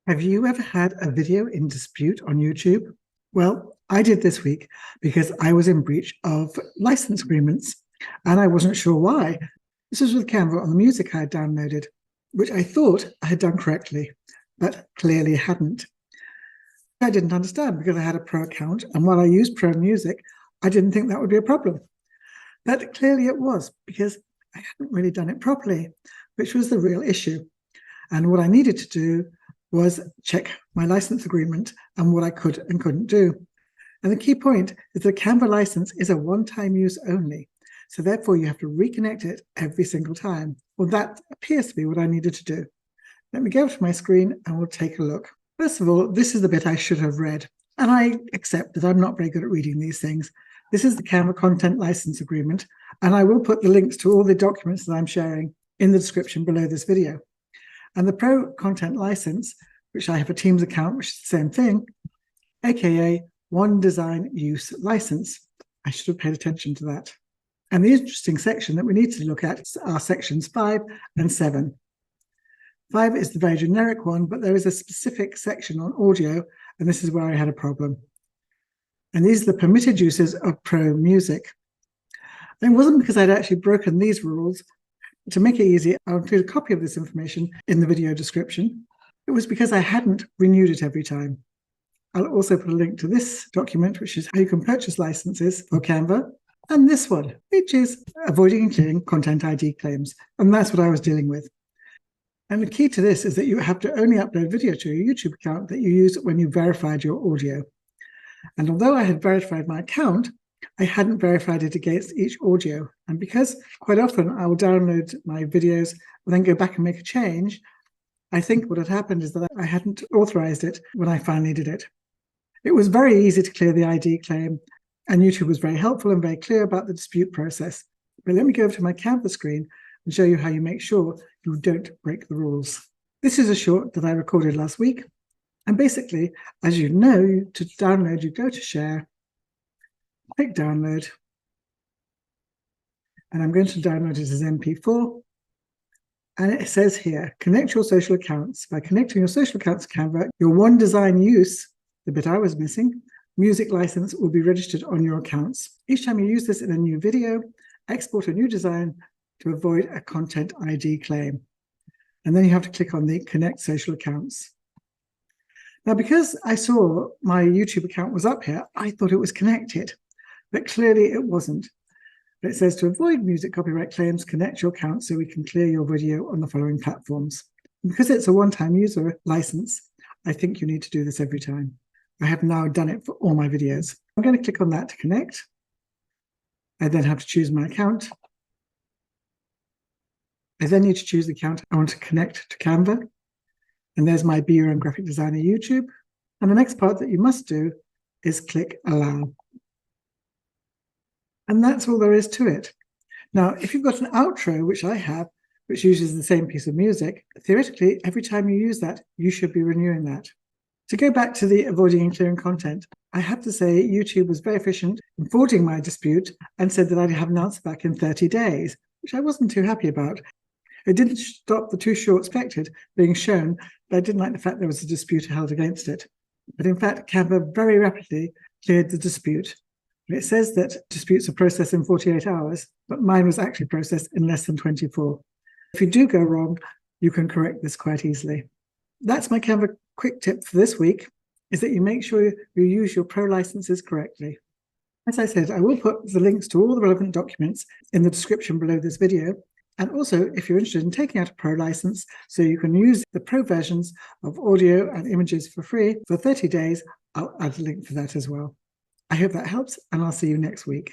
Have you ever had a video in dispute on YouTube? Well, I did this week because I was in breach of license agreements and I wasn't sure why. This was with Canva on the music I had downloaded, which I thought I had done correctly, but clearly hadn't. I didn't understand because I had a Pro account, and while I used Pro Music, I didn't think that would be a problem. But clearly it was, because I hadn't really done it properly, which was the real issue. And what I needed to do was check my license agreement and what I could and couldn't do. And the key point is that a Canva license is a one-time use only. So therefore you have to reconnect it every single time. Well, that appears to be what I needed to do. Let me go to my screen and we'll take a look. First of all, this is the bit I should have read. And I accept that I'm not very good at reading these things. This is the Canva Content License Agreement, and I will put the links to all the documents that I'm sharing in the description below this video. And the Pro Content License, which I have a Teams account, which is the same thing, aka One Design Use License. I should have paid attention to that. And the interesting section that we need to look at are sections 5 and 7. 5 is the very generic one, but there is a specific section on audio, and this is where I had a problem. And these are the permitted uses of Pro Music. And it wasn't because I'd actually broken these rules. To make it easy, I'll include a copy of this information in the video description. It was because I hadn't renewed it every time. I'll also put a link to this document, which is how you can purchase licenses for Canva, and this one, which is avoiding and clearing content ID claims. And that's what I was dealing with. And the key to this is that you have to only upload video to your YouTube account that you use when you verified your audio. And although I had verified my account, I hadn't verified it against each audio. And because quite often I will download my videos and then go back and make a change, I think what had happened is that I hadn't authorized it when I finally did it. It was very easy to clear the ID claim, and YouTube was very helpful and very clear about the dispute process. But let me go over to my Canva screen and show you how you make sure you don't break the rules. This is a short that I recorded last week. And basically, as you know, to download, you go to Share, click Download, and I'm going to download it as MP4. And it says here, connect your social accounts. By connecting your social accounts to Canva, your One Design Use, the bit I was missing, music license will be registered on your accounts. Each time you use this in a new video, export a new design to avoid a content ID claim. And then you have to click on the Connect Social Accounts. Now, because I saw my YouTube account was up here, I thought it was connected, but clearly it wasn't. It says to avoid music copyright claims, connect your account so we can clear your video on the following platforms. And because it's a one-time user license, I think you need to do this every time. I have now done it for all my videos. I'm going to click on that to connect. I then have to choose my account. I then need to choose the account I want to connect to Canva. And there's my Be Your Own Graphic Designer YouTube. And the next part that you must do is click Allow. And that's all there is to it. Now, if you've got an outro, which I have, which uses the same piece of music, theoretically, every time you use that, you should be renewing that. To go back to the avoiding and clearing content, I have to say YouTube was very efficient in forwarding my dispute and said that I'd have an answer back in 30 days, which I wasn't too happy about. It didn't stop the too short expected being shown, but I didn't like the fact there was a dispute held against it. But in fact, Canva very rapidly cleared the dispute. It says that disputes are processed in 48 hours, but mine was actually processed in less than 24. If you do go wrong, you can correct this quite easily. That's my Canva quick tip for this week, is that you make sure you use your Pro licenses correctly. As I said, I will put the links to all the relevant documents in the description below this video. And also, if you're interested in taking out a Pro license so you can use the Pro versions of audio and images for free for 30 days, I'll add a link for that as well. I hope that helps, and I'll see you next week.